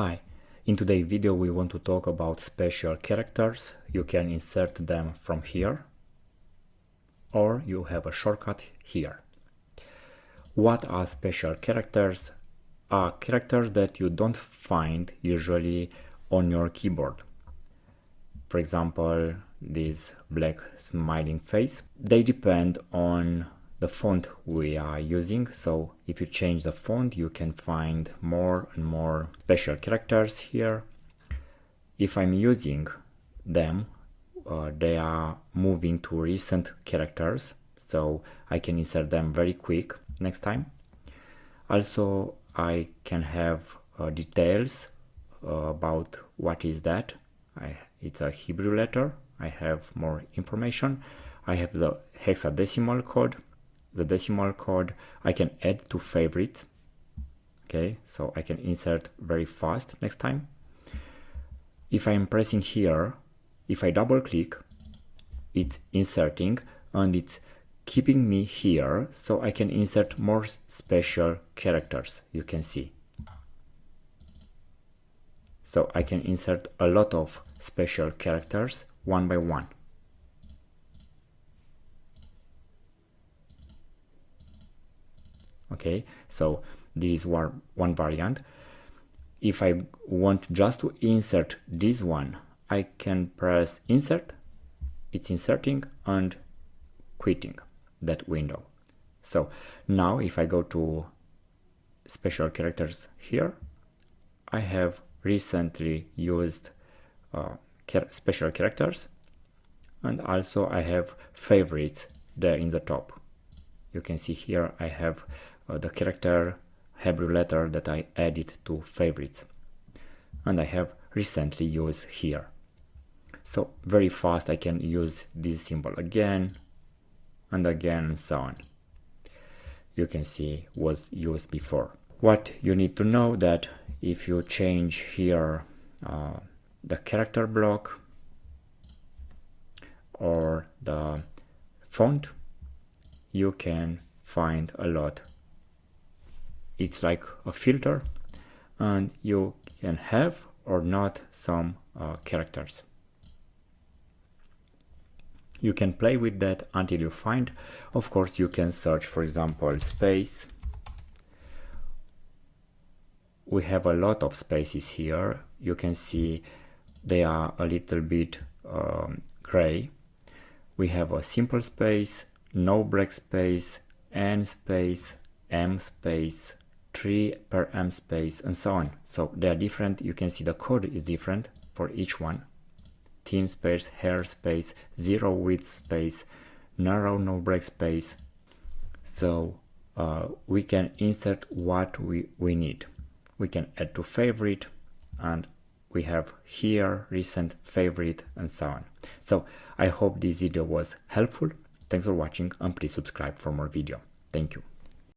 Hi, in today's video we want to talk about special characters. You can insert them from here or you have a shortcut here. What are special characters? Are characters that you don't find usually on your keyboard. For example, this black smiling face. They depend on the font we are using, so if you change the font you can find more and more special characters here. If I'm using them, they are moving to recent characters, so I can insert them very quick next time. Also, I can have details about what is that. It's a Hebrew letter. I have more information. I have the hexadecimal code. The decimal code I can add to favorites. Okay, so I can insert very fast next time. If I'm pressing here, if I double click, it's inserting and it's keeping me here, so I can insert more special characters. You can see. So I can insert a lot of special characters one by one. Okay, so this is one variant. If I want just to insert this one, I can press insert, it's inserting and quitting that window. So now if I go to special characters here, I have recently used special characters, and also I have favorites there in the top. You can see here I have the character Hebrew letter that I added to favorites, and I have recently used here. So very fast I can use this symbol again and again and so on. You can see was used before. What you need to know that if you change here the character block or the font, you can find a lot. It's like a filter, and you can have or not some characters. You can play with that until you find. Of course, you can search, for example, space. We have a lot of spaces here. You can see they are a little bit gray. We have a simple space, no break space, n space, m space, 3 per m space, and so on. So they are different. You can see the code is different for each one. Thin space, hair space, zero width space, narrow no break space. So we can insert what we need. We can add to favorite, and we have here recent favorite and so on. So I hope this video was helpful. Thanks for watching, and please subscribe for more video. Thank you.